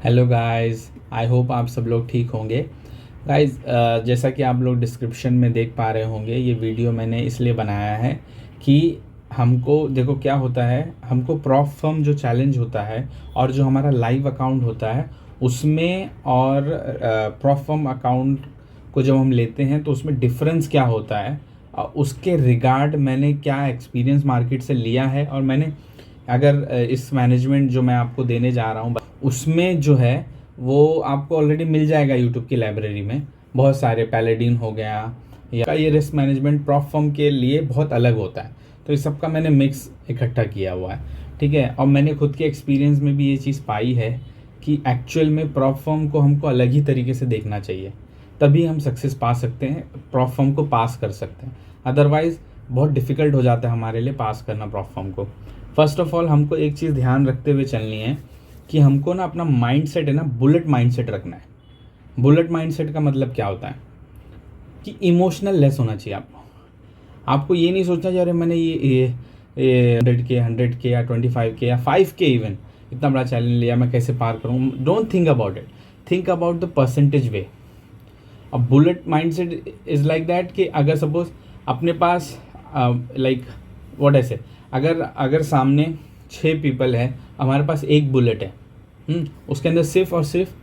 Hello guys, I hope आप सब लोग ठीक होंगे। गाइस, जैसा कि आप लोग डिस्क्रिप्शन में देख पा रहे होंगे, ये वीडियो मैंने इसलिए बनाया है कि हमको देखो क्या होता है। हमको प्रॉप फर्म जो चैलेंज होता है और जो हमारा लाइव अकाउंट होता है उसमें, और प्रॉप फर्म अकाउंट को जब हम लेते हैं तो उसमें डिफरेंस क्या होता है, उसके रिगार्ड मैंने क्या एक्सपीरियंस मार्केट से लिया है। और मैंने अगर इस मैनेजमेंट जो मैं आपको देने जा रहा हूँ उसमें जो है वो आपको ऑलरेडी मिल जाएगा यूट्यूब की लाइब्रेरी में। बहुत सारे पैलेडिन हो गया या ये रिस्क मैनेजमेंट प्रॉप फर्म के लिए बहुत अलग होता है। तो इस सब का मैंने मिक्स इकट्ठा किया हुआ है, ठीक है। और मैंने खुद के एक्सपीरियंस में भी ये चीज़ पाई है कि एक्चुअल में प्रॉप फर्म को हमको अलग ही तरीके से देखना चाहिए, तभी हम सक्सेस पा सकते हैं, प्रॉप फर्म को पास कर सकते हैं। अदरवाइज़ बहुत डिफ़िकल्ट हो जाता है हमारे लिए पास करना प्रॉप फर्म को। फर्स्ट ऑफ ऑल हमको एक चीज़ ध्यान रखते हुए चलनी है कि हमको ना अपना माइंडसेट है ना बुलेट माइंडसेट रखना है। बुलेट माइंडसेट का मतलब क्या होता है कि इमोशनल लेस होना चाहिए आपको। आपको ये नहीं सोचना चाहिए अरे मैंने ये 100K या 25K या 5K इवन इतना बड़ा चैलेंज लिया, मैं कैसे पार करूँ। Don't think about it, think about the percentage way. अब bullet mindset is like that कि अगर सपोज अपने पास लाइक व्हाट ऐसे, अगर अगर सामने 6 पीपल है, हमारे पास एक बुलेट है, उसके अंदर सिर्फ और सिर्फ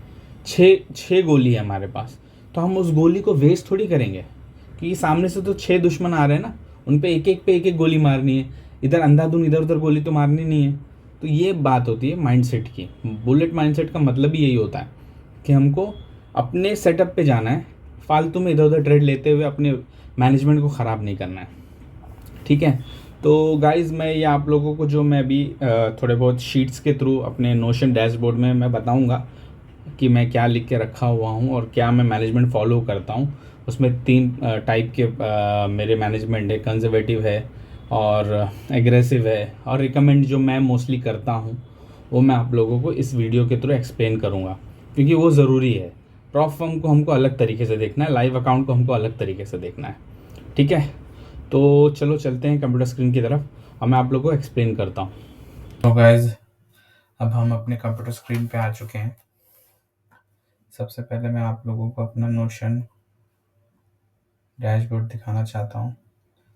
छः गोली है हमारे पास, तो हम उस गोली को वेस्ट थोड़ी करेंगे क्योंकि सामने से तो 6 दुश्मन आ रहे हैं ना, उन पे एक एक गोली मारनी है। इधर अंधाधुन इधर उधर गोली तो मारनी नहीं है। तो ये बात होती है माइंडसेट की। बुलेट माइंडसेट का मतलब ही यही होता है कि हमको अपने सेटअप पे जाना है, फालतू में इधर उधर ट्रेड लेते हुए अपने मैनेजमेंट को ख़राब नहीं करना है, ठीक है। तो गाइज़, मैं ये आप लोगों को जो मैं अभी थोड़े बहुत शीट्स के थ्रू अपने नोशन डैशबोर्ड में मैं बताऊंगा कि मैं क्या लिख के रखा हुआ हूँ और क्या मैं मैनेजमेंट फॉलो करता हूँ। उसमें 3 टाइप के मेरे मैनेजमेंट है, कंजर्वेटिव है और एग्रेसिव है, और रिकमेंड जो मैं मोस्टली करता हूँ वो मैं आप लोगों को इस वीडियो के थ्रू एक्सप्लेन करूँगा क्योंकि वो ज़रूरी है। प्रॉप फर्म को हमको अलग तरीके से देखना है, लाइव अकाउंट को हमको अलग तरीके से देखना है, ठीक है। तो चलो चलते हैं कंप्यूटर स्क्रीन की तरफ और मैं आप लोगों को एक्सप्लेन करता हूँ। तो गाइज, अब हम अपने कंप्यूटर स्क्रीन पे आ चुके हैं। सबसे पहले मैं आप लोगों को अपना नोशन डैशबोर्ड दिखाना चाहता हूँ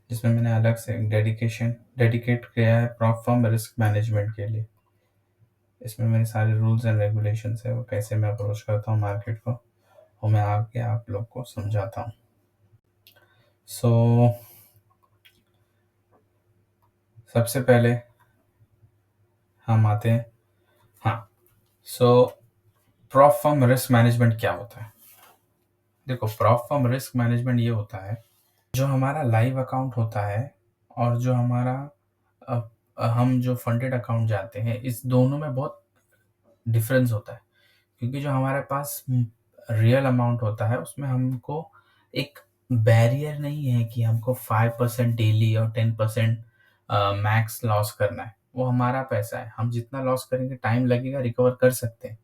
जिसमें मैंने अलग से एक डेडिकेट किया है प्रॉप फर्म रिस्क मैनेजमेंट के लिए। इसमें मेरे सारे रूल्स एंड रेगुलेशंस है, वो कैसे मैं अप्रोच करता हूँ मार्केट को वो मैं आगे आप लोग को समझाता हूँ। सो सबसे पहले हम आते हैं, हाँ। सो प्रॉप फर्म रिस्क मैनेजमेंट क्या होता है? देखो, प्रॉप फर्म रिस्क मैनेजमेंट ये होता है जो हमारा लाइव अकाउंट होता है और जो हमारा हम जो फंडेड अकाउंट जाते हैं, इस दोनों में बहुत डिफरेंस होता है। क्योंकि जो हमारे पास रियल अमाउंट होता है उसमें हमको एक बैरियर नहीं है कि हमको 5% डेली और 10% मैक्स लॉस करना है। वो हमारा पैसा है, हम जितना लॉस करेंगे टाइम लगेगा, रिकवर कर सकते हैं।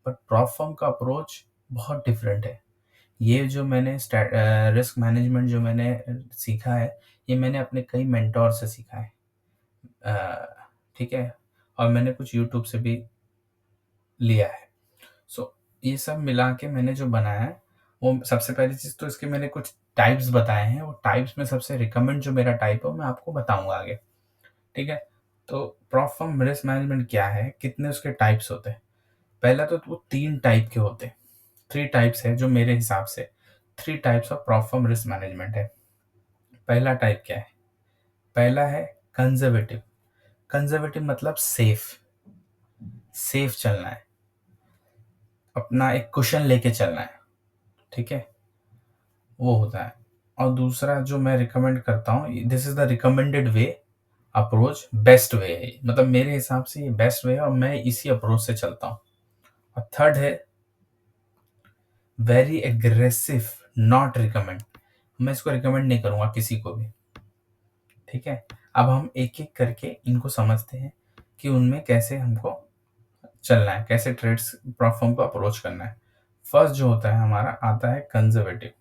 बट प्रॉप फर्म का अप्रोच बहुत डिफरेंट है। ये जो मैंने रिस्क मैनेजमेंट जो मैंने सीखा है, ये मैंने अपने कई मेंटोर से सीखा है, ठीक है। और मैंने कुछ यूट्यूब से भी लिया है। सो ये सब मिला के मैंने जो बनाया है, वो सबसे पहली चीज़ तो इसके मैंने कुछ टाइप्स बताए हैं। वो टाइप्स में सबसे रिकमेंड जो मेरा टाइप है वो मैं आपको बताऊंगा आगे, ठीक है। तो प्रॉप फर्म रिस्क मैनेजमेंट क्या है, कितने उसके टाइप्स होते हैं? पहला तो वो 3 टाइप के होते हैं। 3 टाइप्स है जो मेरे हिसाब से 3 types of prop firm risk management है। पहला टाइप क्या है? पहला है कंजर्वेटिव। कंजर्वेटिव मतलब सेफ, सेफ चलना है, अपना एक कुशन लेके चलना है, ठीक है, वो होता है। और दूसरा जो मैं रिकमेंड करता हूँ, this is the recommended way approach, best way है, मतलब मेरे हिसाब से ये बेस्ट वे है और मैं इसी अप्रोच से चलता हूँ। और थर्ड है वेरी एग्रेसिव, नॉट रिकमेंड। मैं इसको रिकमेंड नहीं करूंगा किसी को भी, ठीक है। अब हम एक एक करके इनको समझते हैं कि उनमें कैसे हमको चलना है, कैसे ट्रेड्स प्लेटफॉर्म को अप्रोच करना है। फर्स्ट जो होता है हमारा आता है कंजर्वेटिव।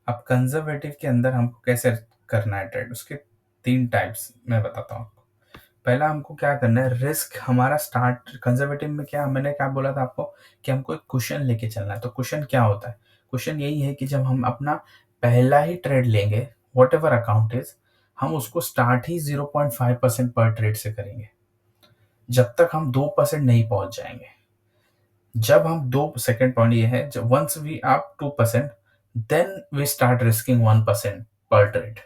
अब कंजर्वेटिव के अंदर हमको कैसे करना है ट्रेड, उसके 3 टाइप्स मैं बताता हूँ आपको। पहला हमको क्या करना है, रिस्क हमारा स्टार्ट कंजर्वेटिव में क्या मैंने क्या बोला था आपको कि हमको एक कुशन लेके चलना है। तो कुशन क्या होता है? कुशन यही है कि जब हम अपना पहला ही ट्रेड लेंगे, व्हाटएवर अकाउंट इज, हम उसको स्टार्ट ही 0.5% पर ट्रेड से करेंगे, जब तक हम 2% नहीं पहुंच जाएंगे। जब हम दो सेकेंड पॉइंट ये है, जब once we up 2%, then we start risking 1% पर trade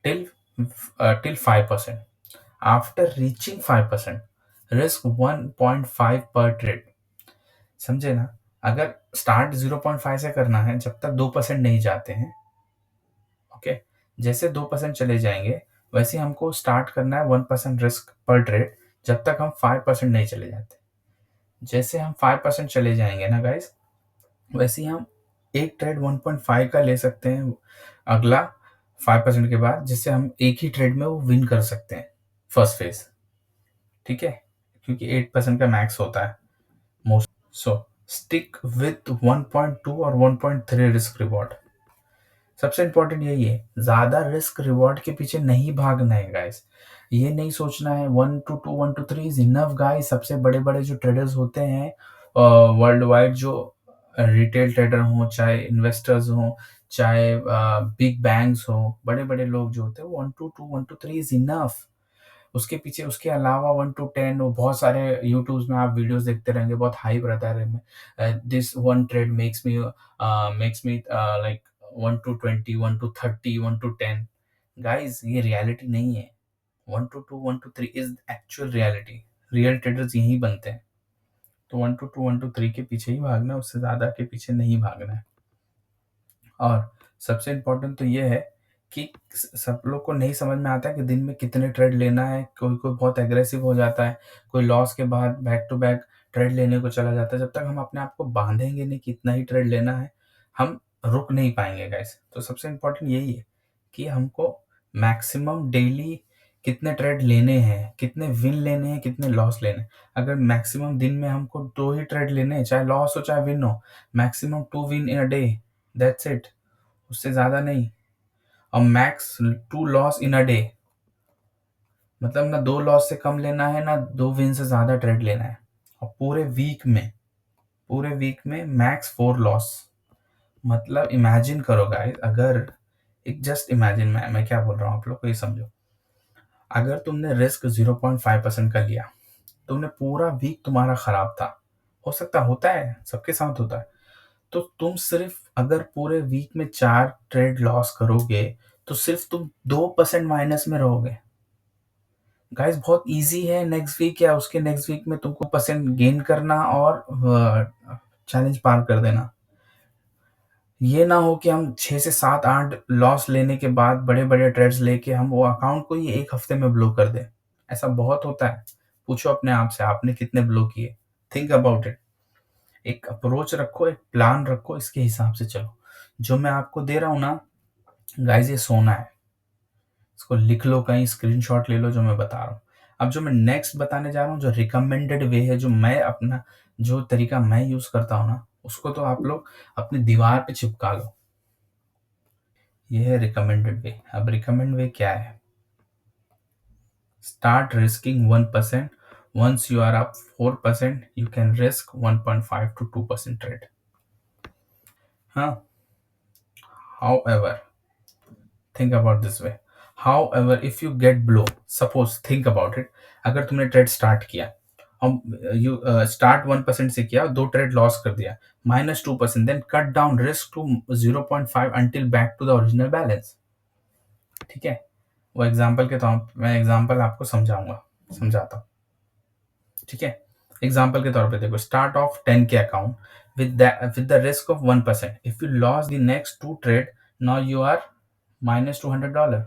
till 5%. After reaching 5%, risk 1.5 पर ट्रेड। समझे ना? अगर स्टार्ट 0.5 से करना है जब तक 2% नहीं जाते हैं, ओके, जैसे 2% चले जाएंगे वैसे हमको स्टार्ट करना है 1% रिस्क पर ट्रेड जब तक हम 5% नहीं चले जाते। जैसे हम 5% चले जाएंगे ना गाइस, वैसे ही हम एक ट्रेड 1.5 का ले सकते हैं अगला 5% के बाद, जिससे हम एक ही ट्रेड में वो विन कर सकते हैं फर्स्ट फेज। ठीक है, क्योंकि 8% का मैक्स होता है मोस्ट। सो स्टिक विथ 1.2 और 1.3 रिस्क रिवॉर्ड। सबसे इंपॉर्टेंट यही है, ज्यादा रिस्क रिवॉर्ड के पीछे नहीं भागना है गाइस। ये नहीं सोचना है 1 to 2 1 to 3 is enough guys. सबसे बड़े बड़े जो ट्रेडर्स होते हैं वर्ल्ड वाइड, जो रिटेल ट्रेडर हो, चाहे इन्वेस्टर्स हो, चाहे बिग बैंक्स हो, बड़े बड़े लोग जो होते हैं, 1 to 2 1 to 3 इज इनफ। उसके पीछे उसके अलावा 1 to 10 वो बहुत सारे यूट्यूब में आप वीडियोस देखते रहेंगे, बहुत हाइप रहता है। This one trade makes me like 1 to 20 1 to 30 1 to 10। Guys ये रियलिटी नहीं है। 1 to 2 1 to 3 is actual reality. Real traders यही बनते हैं। तो 1 to 2 1 to 3 के पीछे ही भागना है, उससे ज्यादा के पीछे नहीं भागना है। और सबसे इम्पोर्टेंट तो ये है कि सब लोग को नहीं समझ में आता है कि दिन में कितने ट्रेड लेना है। कोई कोई बहुत एग्रेसिव हो जाता है, कोई लॉस के बाद बैक टू बैक ट्रेड लेने को चला जाता है। जब तक हम अपने आप को बांधेंगे नहीं कि इतना ही ट्रेड लेना है, हम रुक नहीं पाएंगे गाइस। तो सबसे इम्पोर्टेंट यही है कि हमको मैक्सिमम डेली कितने ट्रेड लेने हैं, कितने विन लेने हैं, कितने लॉस लेने हैं। अगर मैक्सिमम दिन में हमको 2 ही ट्रेड लेने हैं, चाहे लॉस हो चाहे विन हो, maximum 2 win in a day, that's it, उससे ज्यादा नहीं। और max 2 loss in a day, मतलब ना 2 लॉस से कम लेना है, ना 2 विन से ज्यादा ट्रेड लेना है। और पूरे वीक में मैक्स 4 लॉस। मतलब इमेजिन करो गाइस, अगर एक जस्ट इमेजिन, मैं क्या बोल रहा हूँ आप लोग को ये समझो। अगर तुमने रिस्क 0.5% का लिया, तुमने पूरा वीक तुम्हारा खराब था, हो सकता होता है, सबके साथ होता है। तो तुम सिर्फ अगर पूरे वीक में 4 ट्रेड लॉस करोगे तो सिर्फ तुम 2% माइनस में रहोगे। गाइस बहुत इजी है, नेक्स्ट वीक या उसके नेक्स्ट वीक में तुमको परसेंट गेन करना और चैलेंज पार कर देना। ये ना हो कि हम 6 से 7 8 लॉस लेने के बाद बड़े बड़े ट्रेड्स लेके हम वो अकाउंट को ही एक हफ्ते में ब्लो कर दें। ऐसा बहुत होता है। पूछो अपने आप से, आपने कितने ब्लो किए? Think about it. एक अप्रोच रखो, एक प्लान रखो, इसके हिसाब से चलो। जो मैं आपको दे रहा हूँ ना गाइस, ये सोना है। इसको लिख लो, कहीं स्क्रीनशॉट ले लो जो मैं बता रहा हूँ। अब जो मैं नेक्स्ट बताने जा रहा हूँ, जो रिकमेंडेड वे है, जो मैं अपना जो तरीका मैं यूज करता हूँ ना, उसको तो आप लोग अपनी दीवार पे चिपका लो। ये है रिकमेंडेड वे। अब रिकमेंड वे क्या है? Start risking 1%। Once you are up 4% you can risk 1.5 to 2% trade. हाँ, however, think about this way. However, if you get blow, suppose think about it, अगर तुमने ट्रेड स्टार्ट किया, हम यू स्टार्ट 1% से किया, 2 trade loss कर दिया, -2%, then cut down risk to 0.5 until back to the original balance. ठीक है, वो एग्जांपल के तौर मैं एग्जांपल आपको समझाता हूँ। ठीक है, एग्जांपल के तौर पे देखो, स्टार्ट ऑफ 10 के account with the risk of 1%. If you lost the next 2 trade, now you are -$200.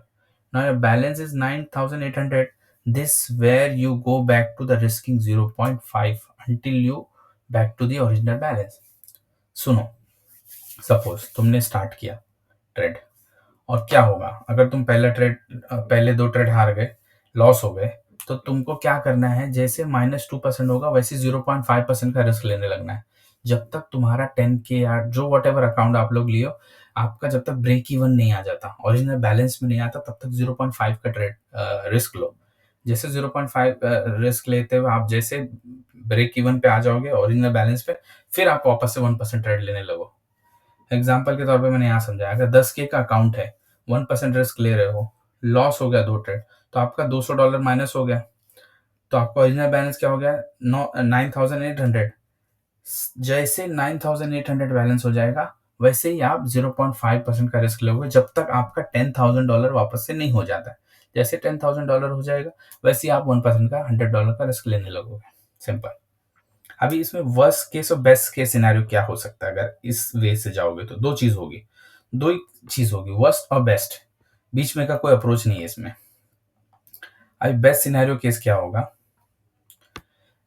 Now your balance is 9,800. This where you go back to the risking 0.5 until you back to the original balance. सुनो, suppose तुमने start किया trade, और क्या होगा अगर तुम पहले 2 trade हार गए, लॉस हो गए, तो तुमको क्या करना है, जैसे -2% होगा वैसे 0.5% का रिस्क लेने लगना है। जब तक तुम्हारा 10K या जो वट एवर अकाउंट आप लोग लियो, आपका जब तक ब्रेक इवन नहीं आ जाता, ओरिजिनल बैलेंस में नहीं आता, तब तक 0.5 का ट्रेड रिस्क लो। जैसे 0.5 रिस्क लेते हुए आप जैसे ब्रेक इवन पे आ जाओगे ओरिजिनल बैलेंस पे, फिर आप वापस से 1% ट्रेड लेने लगो। एग्जाम्पल के तौर पे मैंने यहाँ समझाया, अगर 10K का अकाउंट है, 1% रिस्क ले रहे हो, लॉस हो गया 2 ट्रेड, तो आपका $200 माइनस हो गया, तो आपका ओरिजिनल बैलेंस क्या हो गया? 9,800। जैसे 9,800 बैलेंस हो जाएगा, वैसे ही आप 0.5% का रिस्क लोगे जब तक आपका $10,000 वापस से नहीं हो जाता है। जैसे $10,000 हो जाएगा, वैसे ही आप 1% का $100 का रिस्क लेने लगोगे। सिंपल। अभी इसमें वर्स्ट केस और बेस्ट केस सिनेरियो क्या हो सकता है? अगर इस वे से जाओगे तो दो चीज होगी, दो ही चीज होगी, वर्स्ट और बेस्ट। बीच में का कोई अप्रोच नहीं है इसमें। अभी बेस्ट सिनेरियो केस क्या होगा?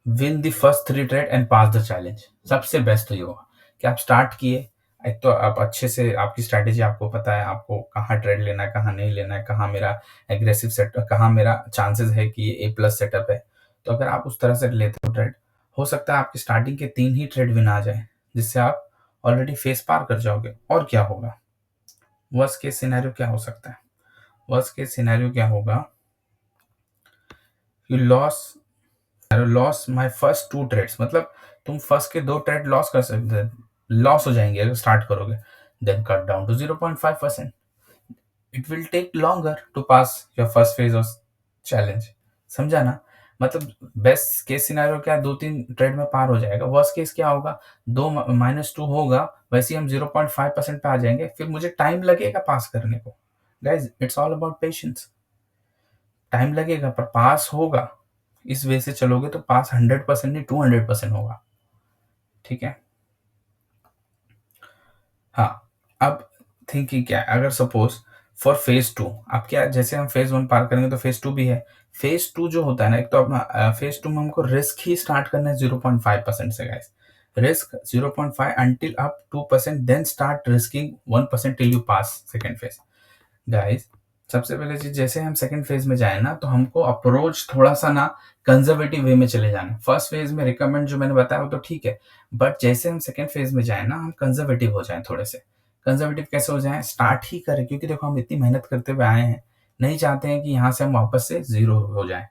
Win the first 3 trade and pass the challenge. सबसे बेस्ट तो ये होगा कि आप स्टार्ट किए, एक तो आप अच्छे से, आपकी स्ट्रैटेजी आपको पता है, आपको कहाँ ट्रेड लेना है, कहाँ नहीं लेना है, कहाँ मेरा एग्रेसिव सेट, कहाँ मेरा चांसेस है कि ये A+ सेटअप है। तो अगर आप उस तरह से लेते हो ट्रेड, हो सकता है आपकी स्टार्टिंग के 3 ही ट्रेड विन आ जाए, जिससे आप ऑलरेडी फेस पार कर जाओगे। और क्या होगा? वर्स्ट केस सिनेरियो क्या हो सकता है? वर्स्ट केस सिनेरियो क्या होगा? You lose my first 2 trades, मतलब तुम फर्स्ट के 2 ट्रेड लॉस कर सकते हैं, लॉस हो जाएंगे अगर स्टार्ट करोगे। Then cut down to 0.5%। It will take longer to pass your first phase of challenge. समझा ना? मतलब बेस्ट केस सिनेरियो क्या है, 2-3 ट्रेड में पार हो जाएगा। वर्स्ट केस क्या होगा? 2-2 होगा, वैसे ही हम 0.5% पे आ जाएंगे, फिर मुझे टाइम लगेगा पास करने को। Guys, it's all about patience. Time लगेगा पर पास होगा। इस वे से चलोगे तो पास 100% नहीं, 200% होगा। ठीक है। हाँ, अब थिंकिंग क्या है, अगर सपोज फॉर फेज 2, अब क्या, जैसे हम फेज 1 पार करेंगे तो फेज 2 भी है। फेज 2 जो होता है ना, एक तो अपना फेज 2 में हमको रिस्क ही स्टार्ट करना है 0.5% से। Guys, risk 0.5 until up 2%, then start risking 1% till you pass second phase. Guys, सबसे पहले चीज, जैसे हम सेकंड फेज में जाए ना, तो हमको अप्रोच थोड़ा सा ना कंजर्वेटिव वे में चले जाना। फर्स्ट फेज में रिकमेंड जो मैंने बताया वो तो ठीक है, बट जैसे हम सेकंड फेज में जाए ना, हम कंजर्वेटिव हो जाएं थोड़े से। कंजर्वेटिव कैसे हो जाएं? स्टार्ट ही करें, क्योंकि देखो हम इतनी मेहनत करते हुए आए हैं, नहीं चाहते हैं कि यहाँ से हम वापस से जीरो हो जाए।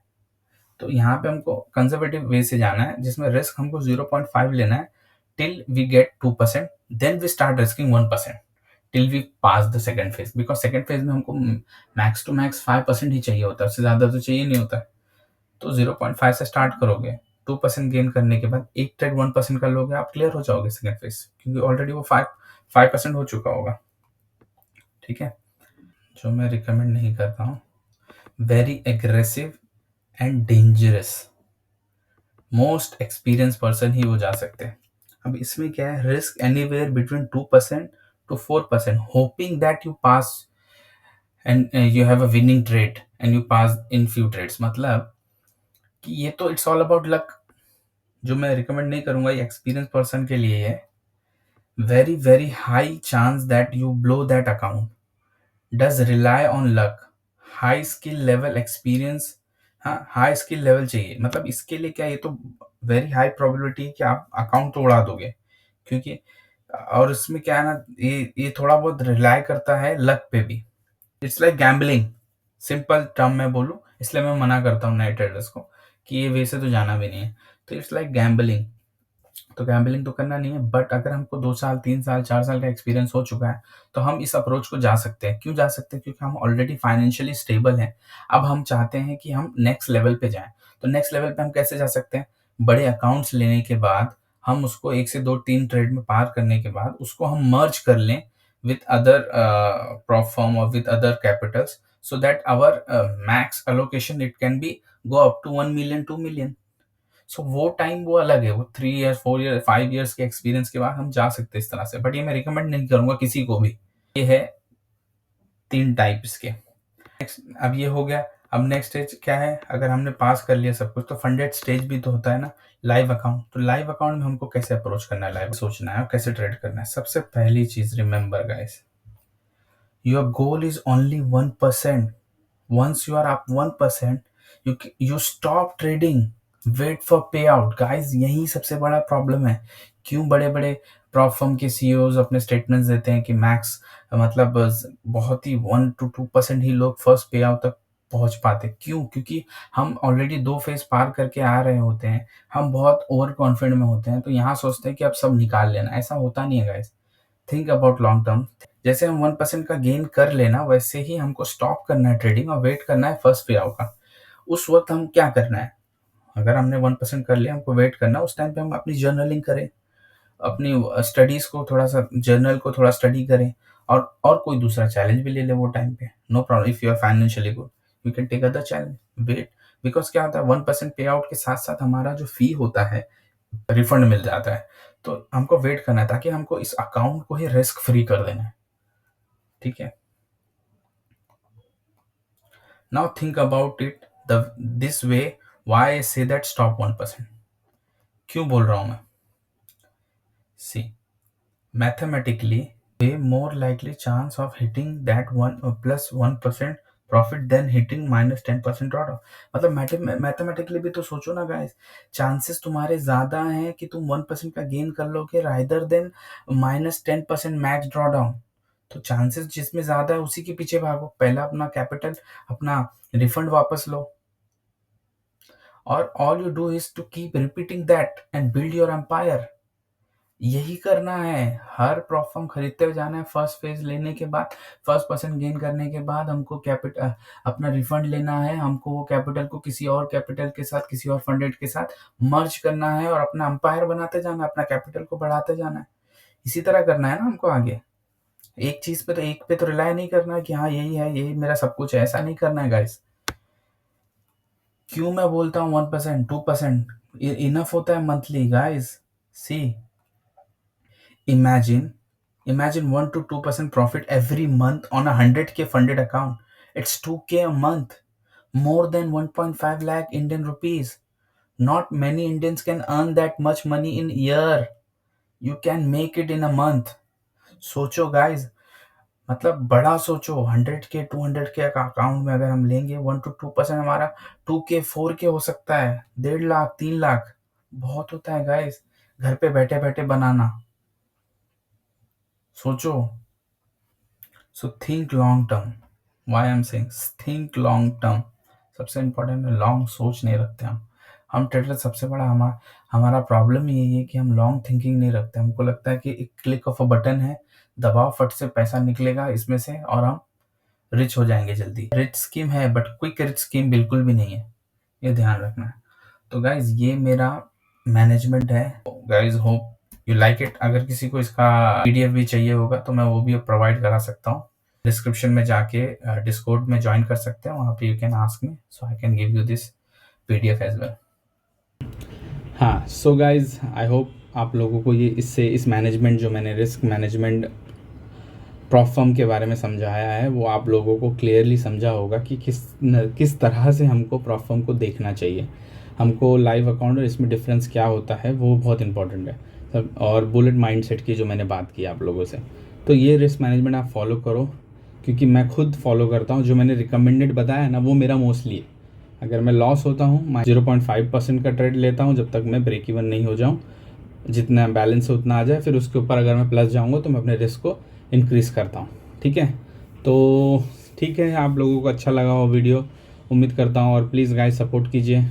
तो यहाँ पे हमको कंजर्वेटिव वे से जाना है, जिसमें रिस्क हमको 0.5 लेना है till we get 2%, then we start risking 1% till we pass the second phase. Because second phase में हमको मैक्स टू मैक्स 5% ही चाहिए होता है, उससे ज्यादा तो चाहिए नहीं होता है। तो 0.5 से स्टार्ट करोगे, 2% गेन करने के बाद एक ट्रेड 1% कर लोगे, आप क्लियर हो जाओगे सेकंड फेज, क्योंकि ऑलरेडी वो 5% हो चुका होगा। ठीक है। जो मैं रिकमेंड नहीं करता हूँ, very aggressive and dangerous, most experience person ही वो जा सकते हैं। अब इसमें क्या है, risk anywhere between 2% to 4%, hoping that you pass and you have a winning trade and you pass in few trades. मतलब कि ये तो इट्स ऑल अबाउट लक। जो मैं रिकमेंड नहीं करूंगा, ये एक्सपीरियंस पर्सन के लिए है। Very very high chance that you blow that account, does rely on luck, high skill level experience. हाँ, हाई स्किल लेवल चाहिए, मतलब इसके लिए क्या, ये तो वेरी हाई प्रोबेबिलिटी है कि आप अकाउंट तो उड़ा दोगे, क्योंकि और इसमें क्या है ना, ये थोड़ा बहुत रिलाई करता है लक पे भी। It's like gambling, simple term में बोलूँ, इसलिए मैं मना करता हूँ नए ट्रेडर्स को कि ये वैसे तो जाना भी नहीं है। तो इट्स लाइक गैम्बलिंग। तो गैम्बलिंग तो करना नहीं है, बट अगर हमको 2 साल 3 साल 4 साल का एक्सपीरियंस हो चुका है, तो हम इस अप्रोच को जा सकते हैं। क्यों जा सकते हैं? क्योंकि हम ऑलरेडी फाइनेंशियली स्टेबल हैं। अब हम चाहते हैं कि हम नेक्स्ट लेवल पे जाएं। तो नेक्स्ट लेवल पे हम कैसे जा सकते हैं? बड़े अकाउंट्स लेने के बाद, हम उसको 1 से 2 3 ट्रेड में पार करने के बाद उसको हम मर्ज कर लें with other prop firm or with other capitals, so that our max allocation it can be go up to 1 million 2 million। सो वो टाइम वो अलग है, वो 3 ईयर्स 4 ईयर 5 ईयर्स के एक्सपीरियंस के बाद हम जा सकते हैं इस तरह से, बट ये मैं रिकमेंड नहीं करूंगा किसी को भी। ये है 3 टाइप्स के। अब ये हो गया। अब नेक्स्ट स्टेज क्या है? अगर हमने पास कर लिया सब कुछ, तो फंडेड स्टेज भी तो होता है ना, लाइव अकाउंट। तो लाइव अकाउंट में हमको कैसे अप्रोच करना है, लाइव सोचना है और कैसे ट्रेड करना है। सबसे पहली चीज, remember guys, your goal is only 1%। once you are up 1%, you stop trading, wait for payout। Guys, यही सबसे बड़ा प्रॉब्लम है। क्यों बड़े बड़े प्रॉप फर्म के सीईओज अपने स्टेटमेंट्स देते हैं कि मैक्स, मतलब बहुत ही 1 to 2% ही लोग फर्स्ट पे आउट तक पहुंच पाते। क्यों? क्योंकि हम ऑलरेडी 2 फेज़ पार करके आ रहे होते हैं, हम बहुत ओवर कॉन्फिडेंट में होते हैं, तो यहाँ सोचते हैं कि अब सब निकाल लेना, ऐसा होता नहीं है guys. Think about long term. जैसे हम 1% का गेन कर लेना, वैसे ही हमको स्टॉप करना है ट्रेडिंग और वेट करना है फर्स्ट पे आउट का। उस वक़्त हम क्या करना है, अगर हमने 1% कर लिया, हमको वेट करना है, उस टाइम पे हम अपनी जर्नलिंग करें, अपनी स्टडीज़ को थोड़ा-सा जर्नल को थोड़ा स्टडी करें और कोई दूसरा चैलेंज भी ले लें वो टाइम पे। No problem, if you are financially good, you can take other challenge, wait. Because क्या होता है 1% पे आउट के साथ-साथ हमारा जो फ़ी होता है, रिफंड मिल जाता है। तो हमको वेट करना है ताकि हमको इस अकाउंट को ही रिस्क फ्री कर देना है, ठीक है? Now think about it the this way, why I say that stop 1%। क्यों बोल रहा हूँ मैं? सी, mathematically way more likely chance of hitting that one plus 1% profit then hitting minus 10% drawdown। मतलब मैथमेटिकली भी तो सोचो ना गाइस, चांसेस तुम्हारे ज्यादा हैं कि तुम 1% का गेन कर लोगे rather than minus 10% max drawdown. तो चांसेस जिसमें ज्यादा है उसी के पीछे भागो, पहला अपना कैपिटल, अपना रिफंड वापस लो। और all you do is to keep repeating that and build your empire. यही करना है, हर प्रॉफर्म खरीदते हुए जाना है। फर्स्ट फेज लेने के बाद, 1% गेन करने के बाद हमको कैपिटल अपना रिफंड लेना है, हमको वो कैपिटल को किसी और कैपिटल के साथ, किसी और फंडेड के साथ मर्ज करना है और अपना अंपायर बनाते जाना है, अपना कैपिटल को बढ़ाते जाना है। इसी तरह करना है ना हमको आगे। एक चीज पे तो, एक पे तो रिलाय नहीं करना है कि हाँ यही है, यही मेरा सब कुछ है, ऐसा नहीं करना है गाइस। क्यों मैं बोलता हूँ 1% 2% इनफ होता है monthly guys. C, Imagine, imagine 1 to 2% profit every month on a 100K funded account. It's 2K a month, more than 1.5 lakh Indian rupees. Not many Indians can earn that much money in a year. You can make it in a month. सोचो guys, मतलब बड़ा सोचो। 100K 200K का account में अगर हम लेंगे 1 to 2% हमारा 2K 4K हो सकता है, 1.5 लाख 3 लाख बहुत होता है गाइस, घर पे बैठे बैठे बनाना। सोचो। So think long term, why I am saying think long term. सबसे इम्पोर्टेंट है, लॉन्ग सोच नहीं रखते हम ट्रेडर। सबसे बड़ा हमारा प्रॉब्लम यही है कि हम लॉन्ग थिंकिंग नहीं रखते। हमको लगता है कि एक क्लिक ऑफ अ बटन है, दबाओ, फट से पैसा निकलेगा इसमें से और हम रिच हो जाएंगे जल्दी। रिच स्कीम है बट क्विक रिच स्कीम बिल्कुल भी नहीं है, ये ध्यान रखना है। तो गाइज ये मेरा मैनेजमेंट है। Guys hope you like it. अगर किसी को इसका पीडीएफ भी चाहिए होगा तो मैं वो भी प्रोवाइड करा सकता हूँ। डिस्क्रिप्शन में जाके डिस्कॉर्ड में ज्वाइन कर सकते हैं, वहाँ पे you can ask me, so I can give you this PDF as well. हाँ, सो गाइज आई होप आप लोगों को ये इससे इस मैनेजमेंट जो मैंने रिस्क मैनेजमेंट प्रॉप फर्म के बारे में समझाया है वो आप लोगों को क्लियरली समझा होगा कि किस तरह से हमको प्रॉप फर्म को देखना चाहिए। हमको लाइव अकाउंट और इसमें डिफरेंस क्या होता है वो बहुत इंपॉर्टेंट है सब। और बुलेट माइंडसेट की जो मैंने बात की आप लोगों से, तो ये रिस्क मैनेजमेंट आप फॉलो करो, क्योंकि मैं खुद फॉलो करता हूँ। जो मैंने रिकमेंडेड बताया ना वो मेरा मोस्टली है। अगर मैं लॉस होता हूँ, मैं 0.5% का ट्रेड लेता हूँ जब तक मैं ब्रेक इवन नहीं हो जाऊँ, जितना बैलेंस है उतना आ जाए, फिर उसके ऊपर अगर मैं प्लस जाऊँगा तो मैं अपने रिस्क को इंक्रीज़ करता हूँ। ठीक है, तो ठीक है, आप लोगों को अच्छा लगा हो वीडियो, उम्मीद करता हूँ। और प्लीज़ गाइस सपोर्ट कीजिए।